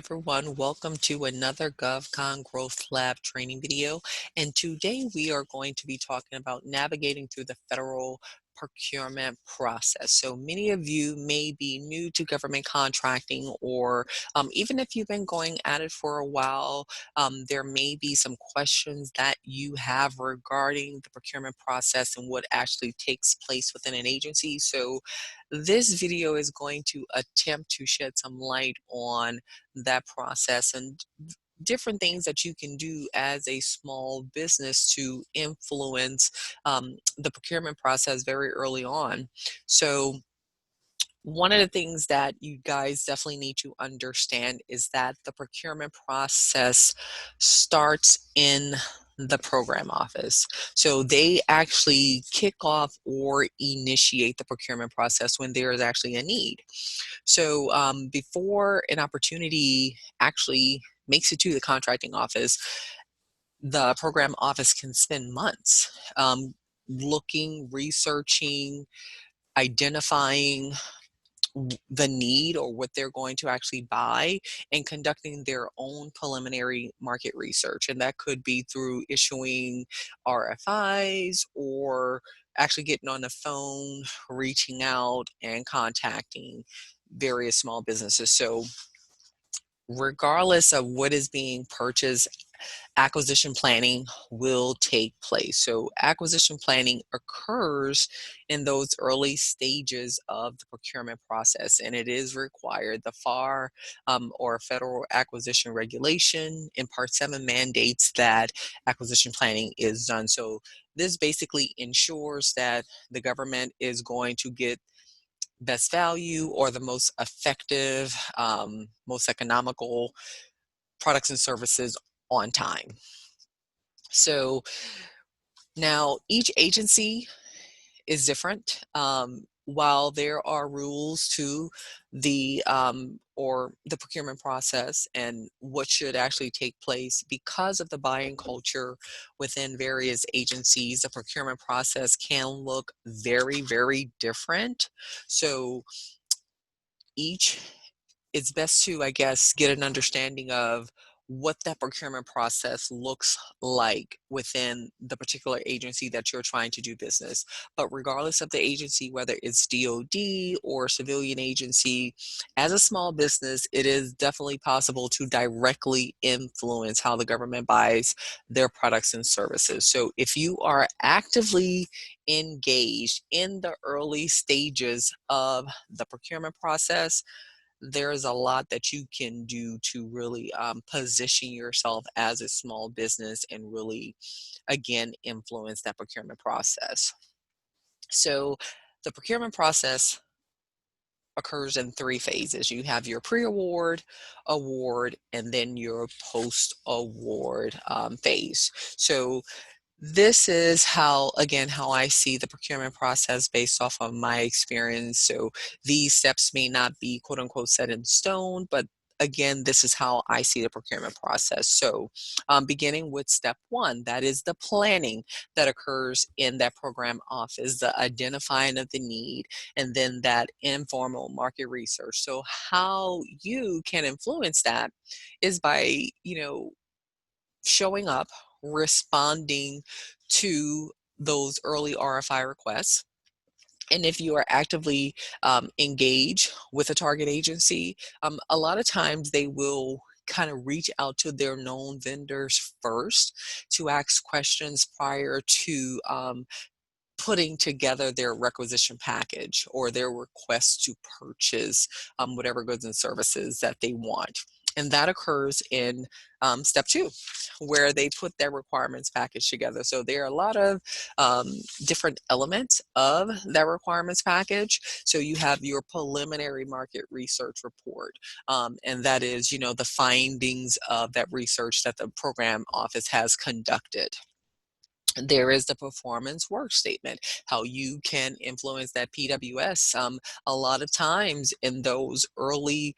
everyone. Welcome to another GovCon Growth Lab training video. And today we are going to be talking about navigating through the federal procurement process. So many of you may be new to government contracting, or even if you've been going at it for a while, there may be some questions that you have regarding the procurement process and what actually takes place within an agency. So this video is going to attempt to shed some light on that process and different things that you can do as a small business to influence the procurement process very early on. So one of the things that you guys definitely need to understand is that the procurement process starts in the program office. So they actually kick off or initiate the procurement process when there is actually a need. So before an opportunity actually makes it to the contracting office, the program office can spend months looking, researching, identifying the need or what they're going to actually buy, and conducting their own preliminary market research. And that could be through issuing RFIs or actually getting on the phone, reaching out and contacting various small businesses. So regardless of what is being purchased, acquisition planning will take place. So acquisition planning occurs in those early stages of the procurement process, and it is required. The FAR or Federal Acquisition Regulation in Part 7 mandates that acquisition planning is done. So this basically ensures that the government is going to get best value or the most effective, most economical products and services on time. So now each agency is different. While there are rules to the procurement process and what should actually take place, because of the buying culture within various agencies, the procurement process can look very, very different. So each it's best to, I guess, get an understanding of what that procurement process looks like within the particular agency that you're trying to do business. But regardless of the agency, whether it's DoD or civilian agency, as a small business, it is definitely possible to directly influence how the government buys their products and services. So if you are actively engaged in the early stages of the procurement process, there's a lot that you can do to really position yourself as a small business and really, again, influence that procurement process. So the procurement process occurs in three phases. You have your pre-award, award, and then your post-award phase. So this is how, again, how I see the procurement process based off of my experience. So these steps may not be quote unquote set in stone, but again, this is how I see the procurement process. So beginning with step one, that is the planning that occurs in that program office, the identifying of the need, and then that informal market research. So how you can influence that is by, showing up, responding to those early RFI requests. And if you are actively engaged with a target agency, a lot of times they will kind of reach out to their known vendors first to ask questions prior to putting together their requisition package or their request to purchase whatever goods and services that they want. And that occurs in step two, where they put their requirements package together. So there are a lot of different elements of that requirements package. So you have your preliminary market research report, and that is, the findings of that research that the program office has conducted. There is the performance work statement, how you can influence that PWS. A lot of times in those early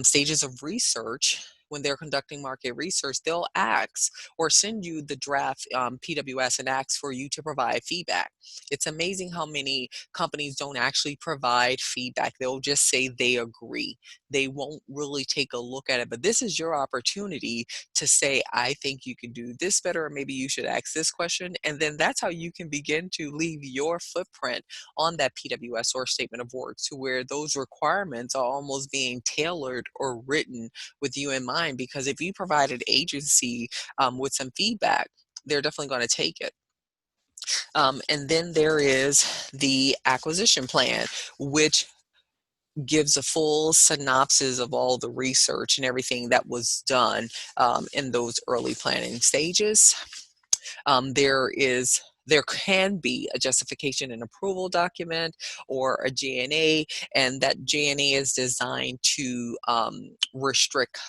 stages of research, when they're conducting market research, they'll ask or send you the draft PWS and ask for you to provide feedback. It's amazing how many companies don't actually provide feedback. They'll just say they agree. They won't really take a look at it. But this is your opportunity to say, I think you can do this better, or maybe you should ask this question. And then that's how you can begin to leave your footprint on that PWS or statement of work, to where those requirements are almost being tailored or written with you in mind. Because if you provide an agency with some feedback, they're definitely going to take it. And then there is the acquisition plan, which gives a full synopsis of all the research and everything that was done in those early planning stages. There can be a justification and approval document or a GNA, and that GNA is designed to restrict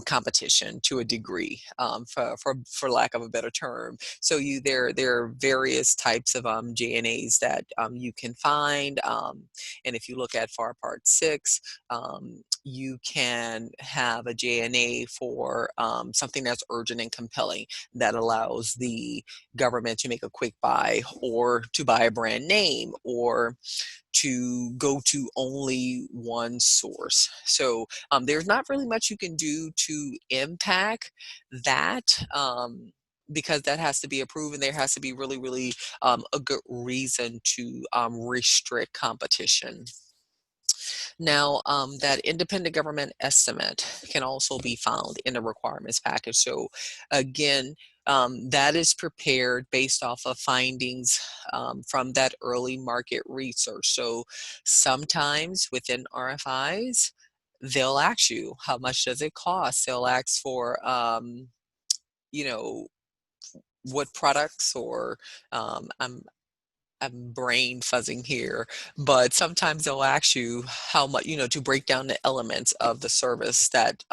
competition to a degree, for lack of a better term. So there are various types of JNAs that you can find, and if you look at FAR Part 6, you can have a JNA for something that's urgent and compelling, that allows the government to make a quick buy, or to buy a brand name, or to go to only one source. So there's not really much you can do to impact that, because that has to be approved, and there has to be really, really a good reason to restrict competition. Now, that independent government estimate can also be found in the requirements package. So again, that is prepared based off of findings from that early market research. So sometimes within RFIs, they'll ask you, how much does it cost? They'll ask for, you know, what products, or I'm brain fuzzing here, but sometimes they'll ask you how much, to break down the elements of the service that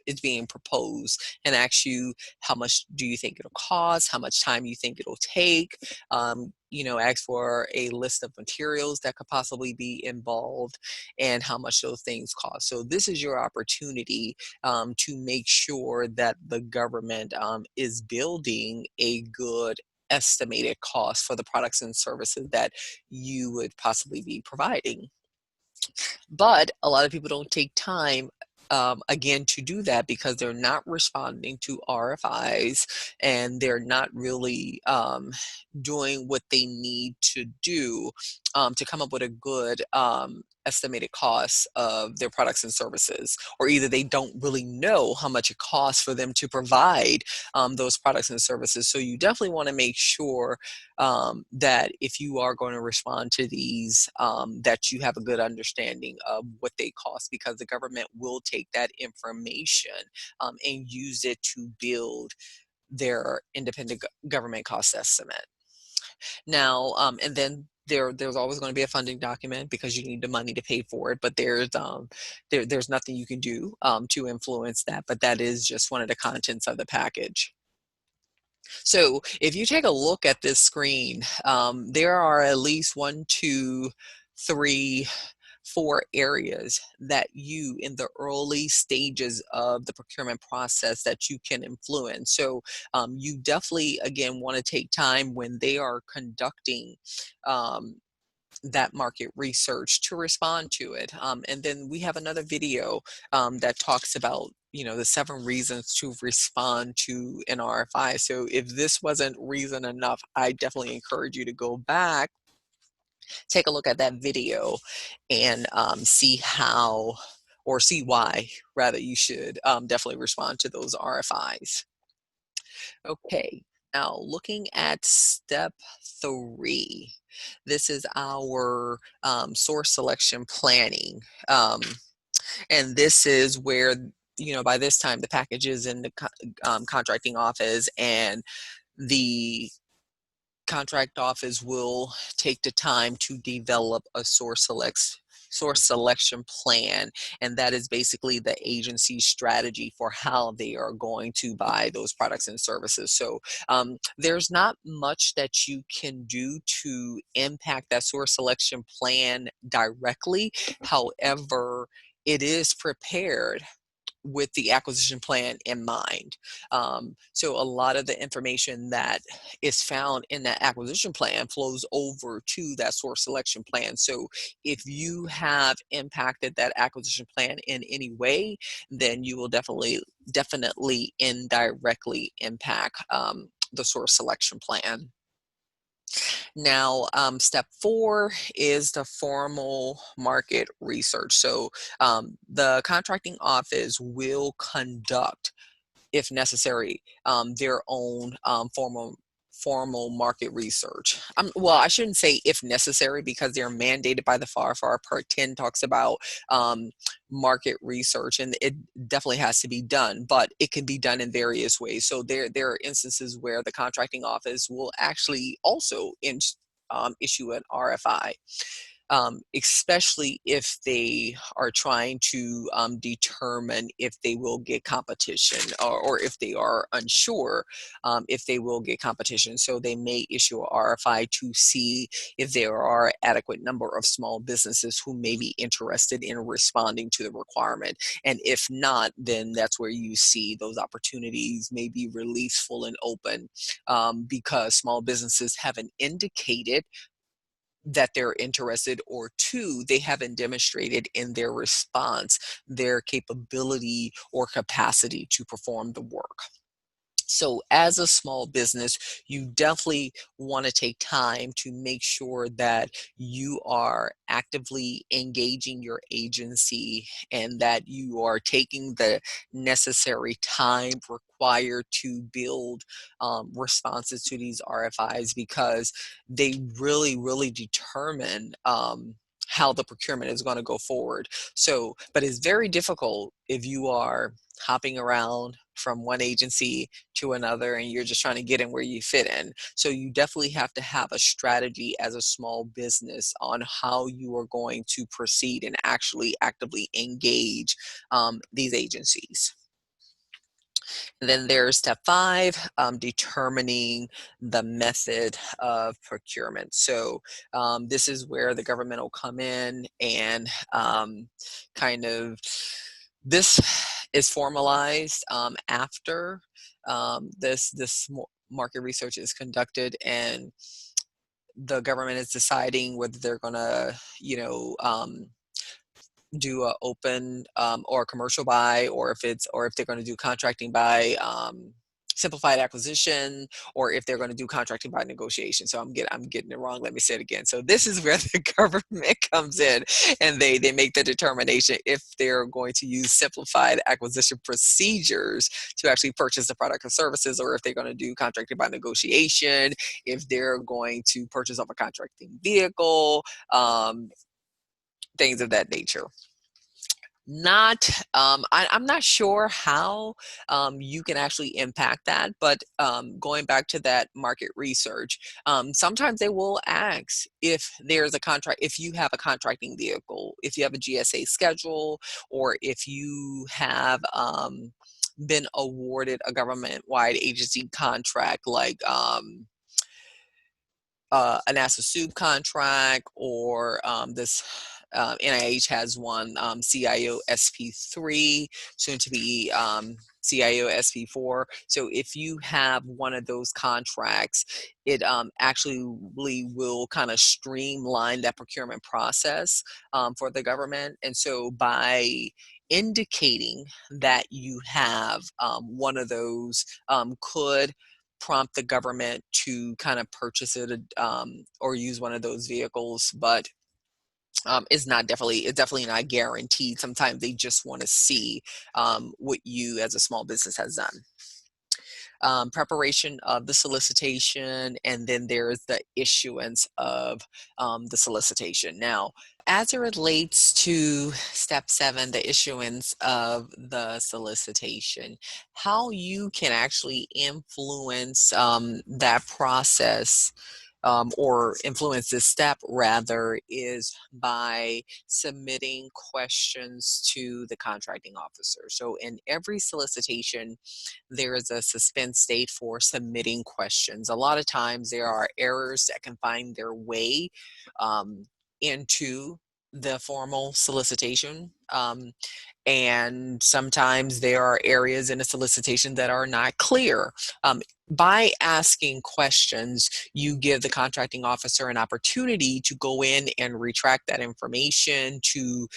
is being proposed, and ask you, how much do you think it'll cost? How much time you think it'll take? Ask for a list of materials that could possibly be involved, and how much those things cost. So this is your opportunity to make sure that the government is building a good estimated cost for the products and services that you would possibly be providing. But a lot of people don't take time, again, to do that, because they're not responding to RFIs, and they're not really doing what they need to do to come up with a good estimated cost of their products and services. Or either they don't really know how much it costs for them to provide those products and services. So you definitely want to make sure that if you are going to respond to these, that you have a good understanding of what they cost, because the government will take that information and use it to build their independent government cost estimate. Now, and then there's always going to be a funding document, because you need the money to pay for it. But there's nothing you can do to influence that. But that is just one of the contents of the package. So if you take a look at this screen, there are at least 1, 2, 3, 4 areas that you, in the early stages of the procurement process, that you can influence. So you definitely, again, want to take time when they are conducting that market research to respond to it. And then we have another video that talks about, the 7 reasons to respond to an RFI. So if this wasn't reason enough, I definitely encourage you to go back, take a look at that video, and see how, or see why, rather, you should definitely respond to those RFIs. Okay, now looking at step 3, this is our source selection planning. And this is where, by this time, the package is in the contracting office, and the contract office will take the time to develop a source selection plan, and that is basically the agency's strategy for how they are going to buy those products and services. So there's not much that you can do to impact that source selection plan directly. However, it is prepared with the acquisition plan in mind. So a lot of the information that is found in that acquisition plan flows over to that source selection plan. So if you have impacted that acquisition plan in any way, then you will definitely indirectly impact the source selection plan. Now, step four is the formal market research. So the contracting office will conduct, if necessary, their own formal market research. Well, I shouldn't say if necessary because they're mandated by the FAR. Part 10 talks about um, market research, and it definitely has to be done, but it can be done in various ways. So there are instances where the contracting office will actually also issue an RFI, especially if they are trying to determine if they will get competition, or if they are unsure if they will get competition. So they may issue a RFI to see if there are adequate number of small businesses who may be interested in responding to the requirement. And if not, then that's where you see those opportunities may be released full and open, because small businesses haven't indicated that they're interested, or two, they haven't demonstrated in their response their capability or capacity to perform the work. So as a small business, you definitely want to take time to make sure that you are actively engaging your agency and that you are taking the necessary time required to build responses to these RFIs, because they really determine how the procurement is going to go forward. So, but it's very difficult if you are hopping around from one agency to another and you're just trying to get in where you fit in. So you definitely have to have a strategy as a small business on how you are going to proceed and actually actively engage these agencies. And then there's step five, determining the method of procurement. So this is where the government will come in and kind of, this is formalized after market research is conducted, and the government is deciding whether they're going to, do a open or a commercial buy, or if they're going to do contracting by simplified acquisition, or if they're going to do contracting by negotiation. So I'm getting it wrong. Let me say it again. So this is where the government comes in, and they make the determination if they're going to use simplified acquisition procedures to actually purchase the product or services, or if they're going to do contracting by negotiation, if they're going to purchase off a contracting vehicle, things of that nature. Not, I'm not sure how you can actually impact that, but going back to that market research, sometimes they will ask if there's a contract, if you have a contracting vehicle, if you have a GSA schedule, or if you have been awarded a government-wide agency contract, like a NASA soup contract, or this NIH has one, CIO SP3, soon to be CIO SP4. So if you have one of those contracts, it actually really will kind of streamline that procurement process for the government. And so by indicating that you have one of those, could prompt the government to kind of purchase it, or use one of those vehicles, but it's definitely not guaranteed. Sometimes they just want to see what you as a small business has done. Preparation of the solicitation, and then there's the issuance of the solicitation. Now, as it relates to step seven, the issuance of the solicitation, how you can actually influence that process, or influence this step rather, is by submitting questions to the contracting officer. So in every solicitation, there is a suspense date for submitting questions. A lot of times there are errors that can find their way into the formal solicitation. And sometimes there are areas in a solicitation that are not clear. By asking questions, you give the contracting officer an opportunity to go in and retract that information, to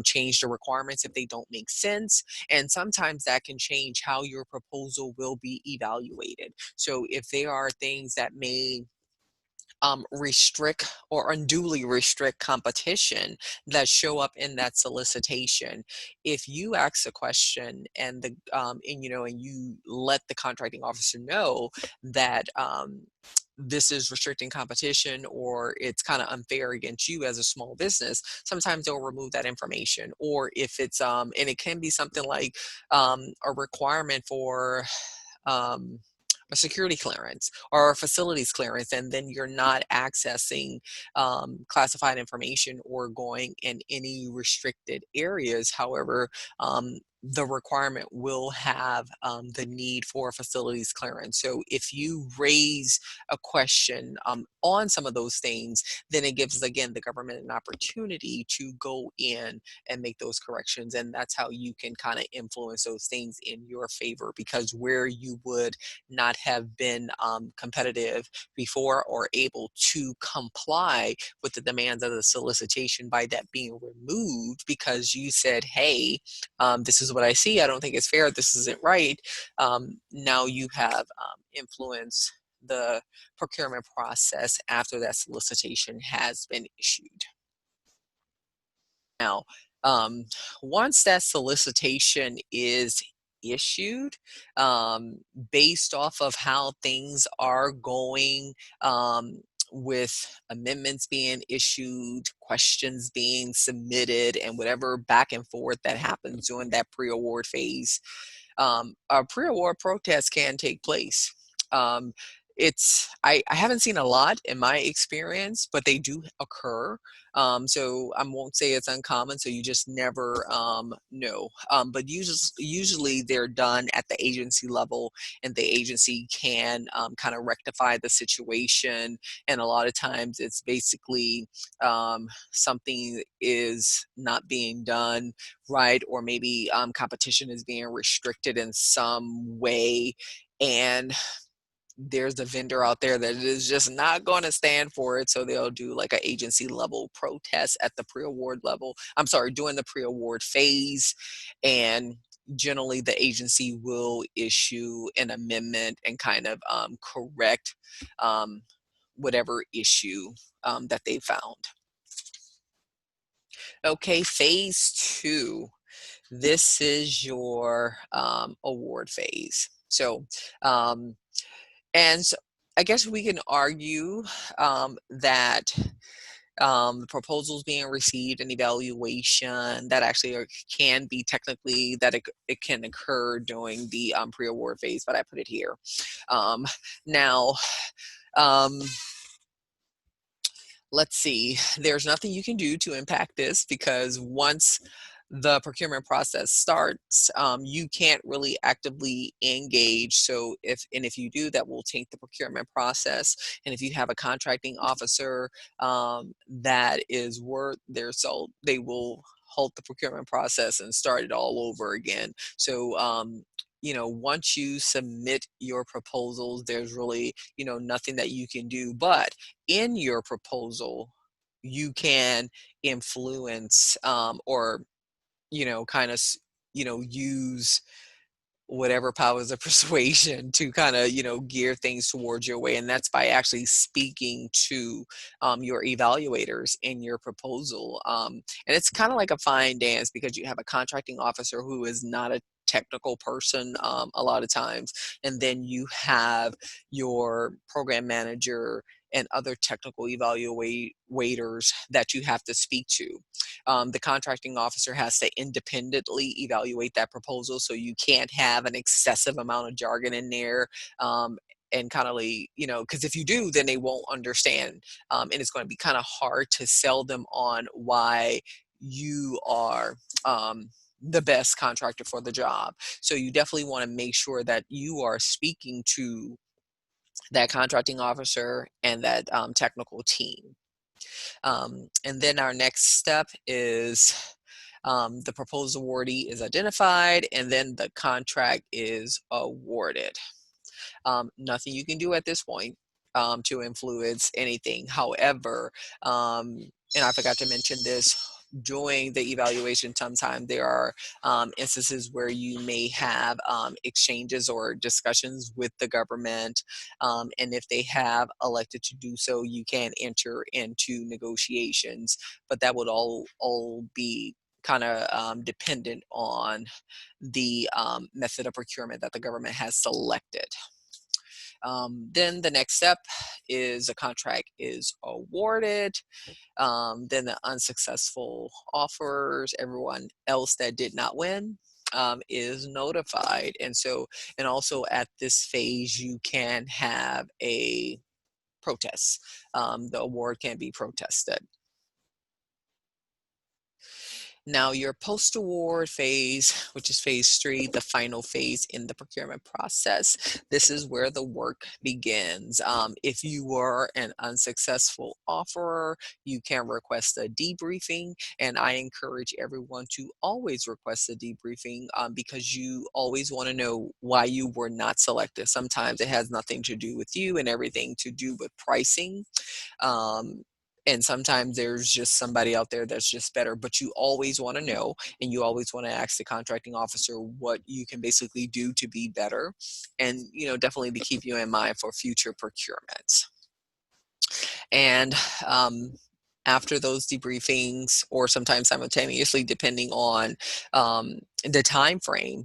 change the requirements if they don't make sense. And sometimes that can change how your proposal will be evaluated. So if there are things that may restrict or unduly restrict competition that show up in that solicitation. If you ask a question and and you let the contracting officer know that this is restricting competition or it's kind of unfair against you as a small business, sometimes they'll remove that information. Or if it's and it can be something like a requirement for um, a security clearance or a facilities clearance, and then you're not accessing classified information or going in any restricted areas. However, the requirement will have the need for a facilities clearance. So if you raise a question on some of those things, then it gives again the government an opportunity to go in and make those corrections. And that's how you can kind of influence those things in your favor, because where you would not have been competitive before or able to comply with the demands of the solicitation by that being removed because you said, hey, this is what I see. I don't think it's fair. This isn't right. Now you have influenced the procurement process after that solicitation has been issued. Now, um, once that solicitation is issued, um, based off of how things are going, with amendments being issued, questions being submitted, and whatever back and forth that happens during that pre-award phase, a pre-award protest can take place. Um, I haven't seen a lot in my experience, but they do occur. So I won't say it's uncommon. So you just never know. But usually they're done at the agency level, and the agency can kind of rectify the situation. And a lot of times it's basically something is not being done right, or maybe competition is being restricted in some way, and there's a vendor out there that is just not going to stand for it, so they'll do like a agency level protest at the pre-award level. I'm sorry, during the pre-award phase, and generally the agency will issue an amendment and kind of correct um, whatever issue that they found. Okay, phase two. This is your award phase. So, um, and so I guess we can argue that the proposals being received and evaluation that actually can be technically that it can occur during the pre-award phase, but I put it here. Um, now, um, let's see, there's nothing you can do to impact this because once the procurement process starts, you can't really actively engage. So if you do, that will taint the procurement process. And if you have a contracting officer that is worth their salt, they will halt the procurement process and start it all over again. So once you submit your proposals, there's really nothing that you can do. But in your proposal, you can influence or kind of use whatever powers of persuasion to kind of gear things towards your way, and that's by actually speaking to your evaluators in your proposal. And it's kind of like a fine dance because you have a contracting officer who is not a technical person a lot of times, and then you have your program manager and other technical evaluators that you have to speak to. The contracting officer has to independently evaluate that proposal, so you can't have an excessive amount of jargon in there. And kind of like, because if you do, then they won't understand. And it's going to be kind of hard to sell them on why you are the best contractor for the job. So you definitely want to make sure that you are speaking to that contracting officer and that technical team. And then our next step is the proposed awardee is identified, and then the contract is awarded. Nothing you can do at this point to influence anything. However, and I forgot to mention this, during the evaluation, sometimes there are instances where you may have exchanges or discussions with the government. And if they have elected to do so, you can enter into negotiations. But that would all be kind of dependent on the method of procurement that the government has selected. Then the next step is a contract is awarded. Then the unsuccessful offers, everyone else that did not win, is notified. And also at this phase, you can have a protest. The award can be protested. Now, your post award phase, which is phase three, the final phase in the procurement process, this is where the work begins. If you were an unsuccessful offerer, you can request a debriefing, and I encourage everyone to always request a debriefing because you always want to know why you were not selected. Sometimes it has nothing to do with you and everything to do with pricing. Um, and sometimes there's just somebody out there that's just better, but you always want to know, and you always want to ask the contracting officer what you can basically do to be better, and definitely to keep you in mind for future procurements. And after those debriefings, or sometimes simultaneously, depending on the time frame,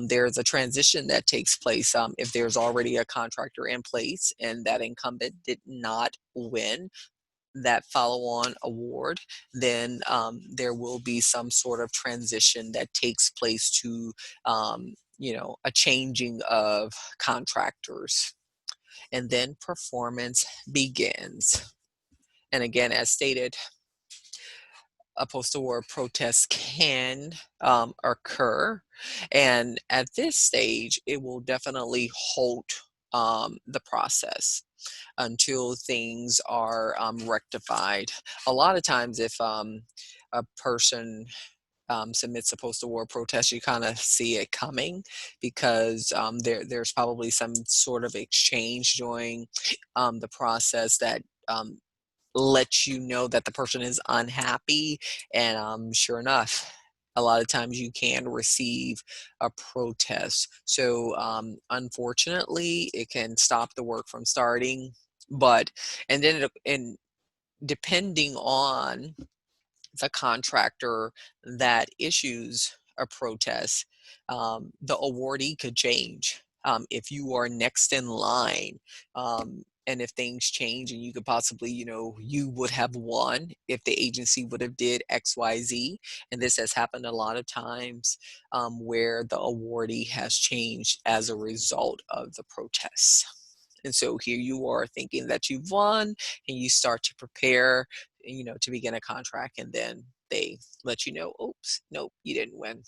there's a transition that takes place. If there's already a contractor in place and that incumbent did not win that follow-on award, then there will be some sort of transition that takes place to, a changing of contractors. And then performance begins. And again, as stated, a post-award protest can occur. And at this stage, it will definitely halt the process until things are rectified. A lot of times, if a person submits a post-award protest, you kind of see it coming because there's probably some sort of exchange during the process that lets you know that the person is unhappy. And sure enough, a lot of times you can receive a protest. So unfortunately, it can stop the work from starting. But and then and depending on the contractor that issues a protest, the awardee could change. If you are next in line, and if things change and you could possibly, you would have won if the agency would have did X, Y, Z. And this has happened a lot of times where the awardee has changed as a result of the protests. And so here you are thinking that you've won, and you start to prepare, to begin a contract, and then they let you know, oops, nope, you didn't win.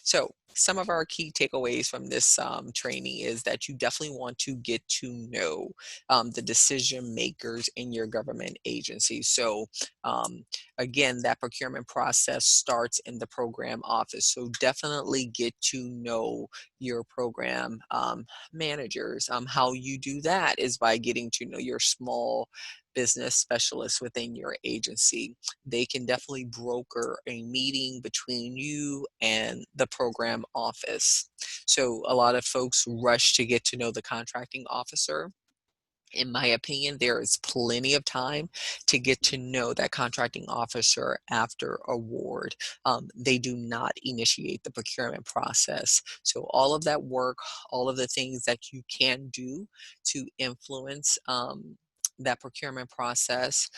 So some of our key takeaways from this training is that you definitely want to get to know the decision makers in your government agency. So again, that procurement process starts in the program office. So definitely get to know your program managers. How you do that is by getting to know your small business specialists within your agency. They can definitely broker a meeting between you and the program office. So a lot of folks rush to get to know the contracting officer. In my opinion, there is plenty of time to get to know that contracting officer after award. They do not initiate the procurement process. So all of that work, all of the things that you can do to influence that procurement process,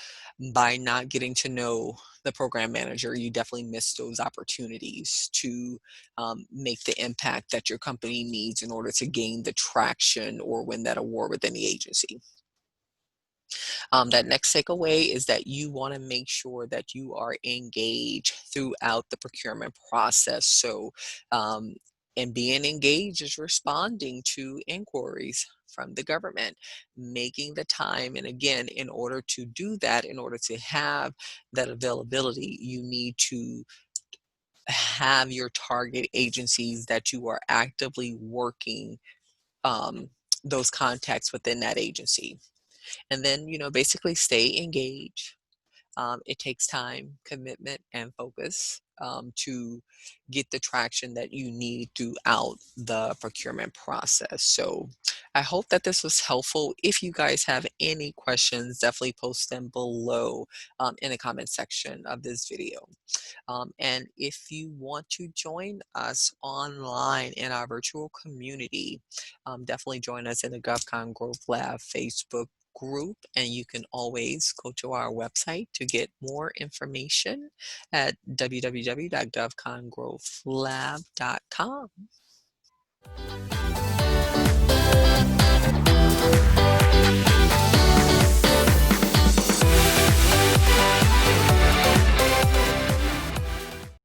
by not getting to know the program manager, you definitely miss those opportunities to make the impact that your company needs in order to gain the traction or win that award within the agency. That next takeaway is that you want to make sure that you are engaged throughout the procurement process. So, and being engaged is responding to inquiries from the government. Making the time, and again, in order to do that, in order to have that availability, you need to have your target agencies that you are actively working um, those contacts within that agency. And then, basically stay engaged. It takes time, commitment, and focus to get the traction that you need throughout the procurement process. So I hope that this was helpful. If you guys have any questions, definitely post them below in the comment section of this video. And if you want to join us online in our virtual community, definitely join us in the GovCon Growth Lab Facebook group, and you can always go to our website to get more information at www.govcongrowthlab.com.